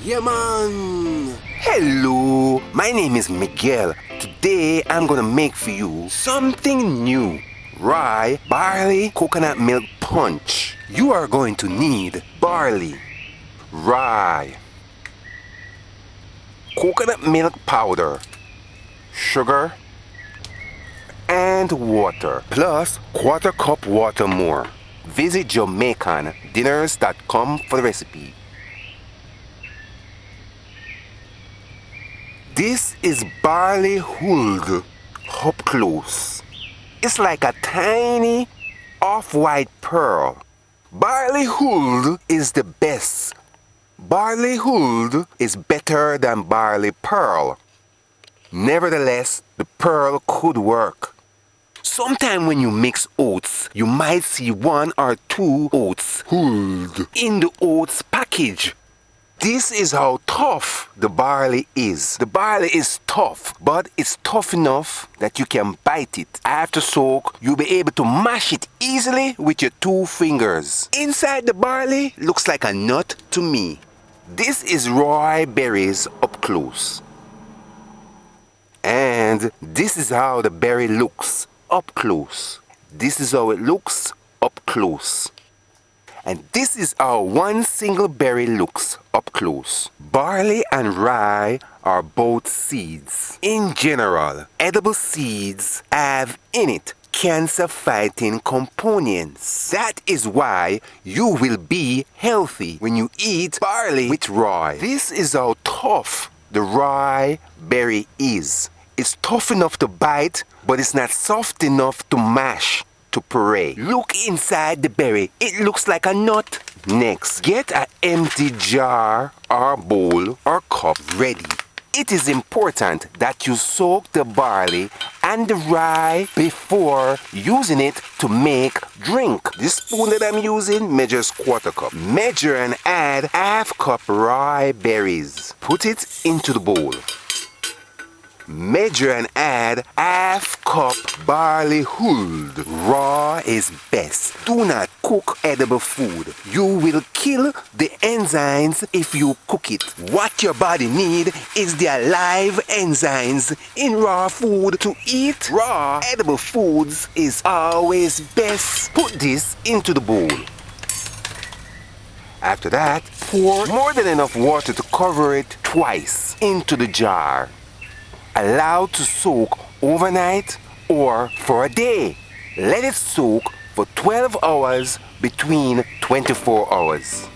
Yeah, man! Hello, my name is MiQuel. Today I'm gonna make for you something new. Rye Barley Coconut Milk Punch. You are going to need barley, rye, coconut milk powder, sugar, and water, plus quarter cup water more. Visit JamaicanDinners.com for the recipe. This is barley hulled up close. It's like a tiny off-white pearl. Barley hulled is the best. Barley hulled is better than barley pearl. Nevertheless, the pearl could work. Sometime when you mix oats, you might see one or two oats hulled in the oats package. This is how tough the barley is. The barley is tough, but it's tough enough that you can bite it. After soak, you'll be able to mash it easily with your 2 fingers. Inside the barley looks like a nut to me. This is rye berries up close. And this is how the berry looks up close. This is how it looks up close. And this is how one single berry looks up close. Barley and rye are both seeds. In general, edible seeds have in it cancer-fighting components. That is why you will be healthy when you eat barley with rye. This is how tough the rye berry is. It's tough enough to bite, but it's not soft enough to mash. To puree. Look inside the berry. It looks like a nut. Next, get an empty jar or bowl or cup ready. It is important that you soak the barley and the rye before using it to make drink. This spoon that I'm using measures quarter cup. Measure and add half cup rye berries. Put it into the bowl. Measure and add half cup barley hulled. Raw is best. Do not cook edible food. You will kill the enzymes if you cook it. What your body needs is the alive enzymes in raw food. To eat raw edible foods is always best. Put this into the bowl. After that, pour more than enough water to cover it twice into the jar. Allow to soak overnight or for a day. Let it soak for 12 hours between 24 hours.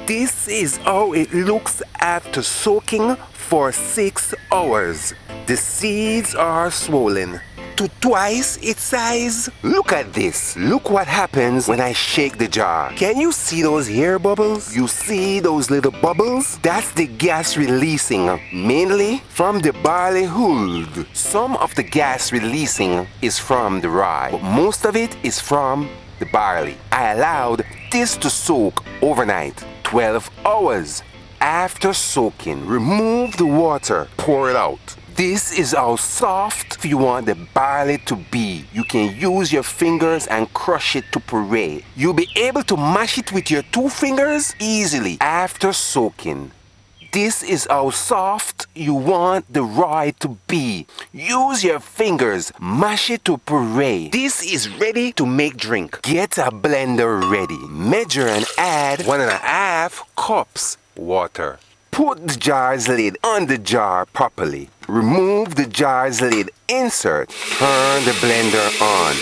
This is how it looks after soaking for 6 hours. The seeds are swollen to twice its size. Look at this. Look what happens when I shake the jar. Can you see those air bubbles? You see those little bubbles? That's the gas releasing, mainly from the barley hulled. Some of the gas releasing is from the rye, but most of it is from the barley. I allowed this to soak overnight, 12 hours. After soaking, remove the water, pour it out. This is how soft you want the barley to be. You can use your fingers and crush it to puree. You'll be able to mash it with your 2 fingers easily after soaking. This is how soft you want the rye to be. Use your fingers, mash it to puree. This is ready to make drink. Get a blender ready. Measure and add 1.5 cups water. Put the jar's lid on the jar properly. Remove the jar's lid insert. Turn the blender on.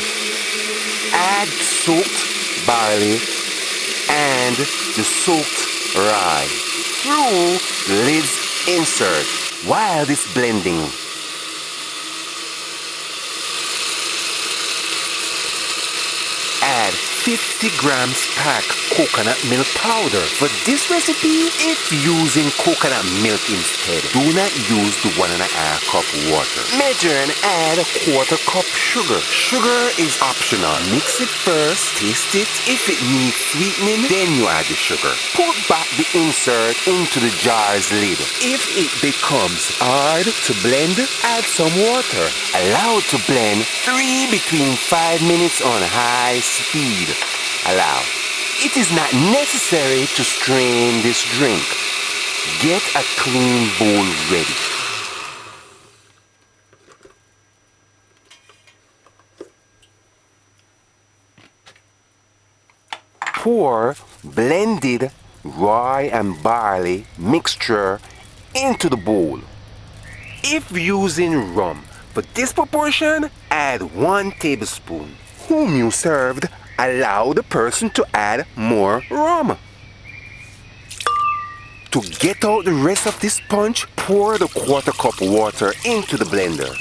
Add soaked barley and the soaked rye through the lid's insert while this blending. Add 50 grams pack coconut milk powder. For this recipe, if using coconut milk instead, do not use the 1.5 cup water. Measure and add 1/4 cup sugar. Sugar is optional. Mix it first, taste it. If it needs sweetening, then you add the sugar. Put back the insert into the jar's lid. If it becomes hard to blend, add some water. Allow it to blend between 5 minutes on high speed. Allow. It is not necessary to strain this drink. Get a clean bowl ready. Pour blended rye and barley mixture into the bowl. If using rum for this proportion, add 1 tablespoon. Whom you served, allow the person to add more rum. To get out the rest of this punch, pour the 1/4 cup water into the blender.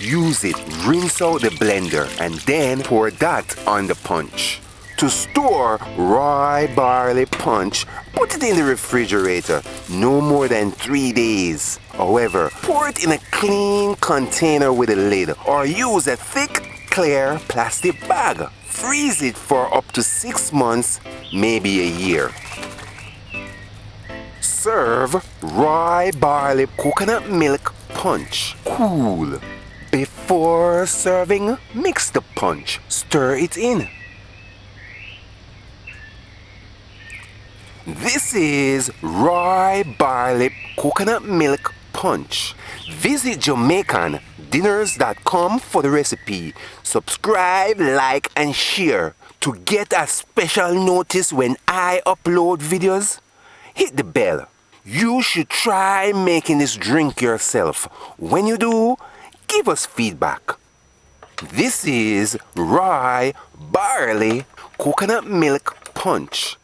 Use it, rinse out the blender, and then pour that on the punch. To store rye barley punch, put it in the refrigerator no more than 3 days. However, pour it in a clean container with a lid or use a thick, clear plastic bag. Freeze it for up to 6 months, maybe a year. Serve rye barley coconut milk punch cool. Before serving, mix the punch. Stir it in. This is Rye Barley Coconut Milk Punch. Visit JamaicanDinners.com for the recipe. Subscribe, like, and share to get a special notice when I upload videos. Hit the bell. You should try making this drink yourself. When you do, give us feedback. This is Rye Barley Coconut Milk Punch.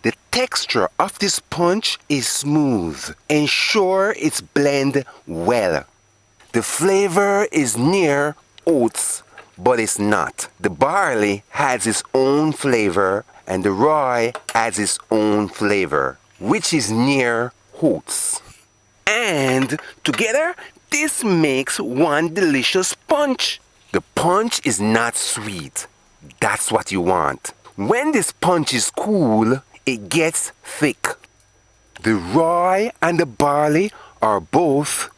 The texture of this punch is smooth. Ensure it's blended well. The flavor is near oats, but it's not. The barley has its own flavor and the rye has its own flavor, which is near oats. And together, this makes one delicious punch. The punch is not sweet. That's what you want. When this punch is cool, it gets thick. The rye and the barley are both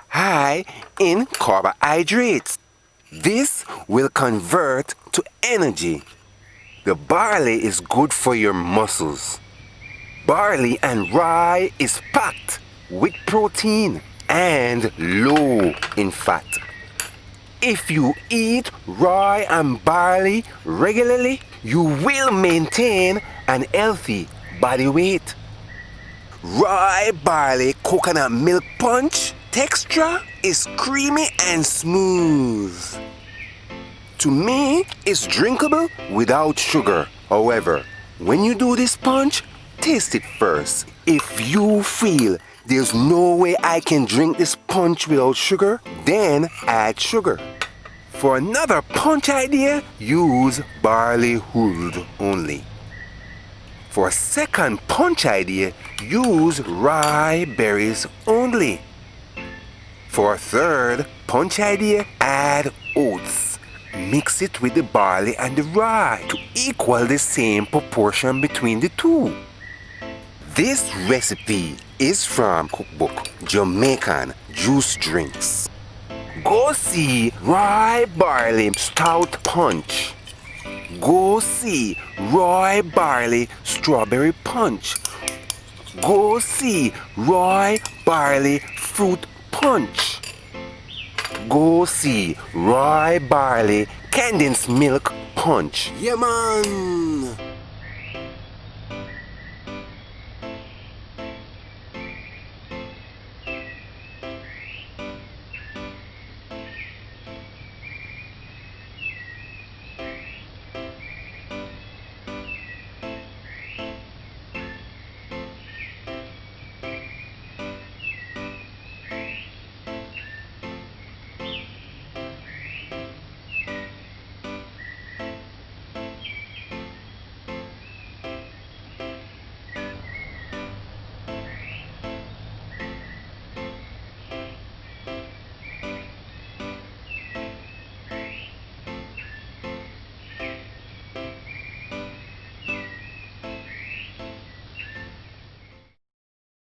high in carbohydrates. This will convert to energy. The barley is good for your muscles. Barley and rye is packed with protein and low in fat. If you eat rye and barley regularly, you will maintain an healthy body weight. Rye barley coconut milk punch texture is creamy and smooth. To me, it's drinkable without sugar. However, when you do this punch, taste it first. If you feel there's no way I can drink this punch without sugar, then add sugar. For another punch idea, use barley hulled only. For a second punch idea, use rye berries only. For a third punch idea, add oats. Mix it with the barley and the rye to equal the same proportion between the two. This recipe is from Cookbook, Jamaican Juice Drinks. Go see Rye Barley Stout Punch. Go see Rye Barley Strawberry Punch. Go see Rye Barley Fruit Punch. Go see Rye Barley Condensed Milk Punch. Yeah, man!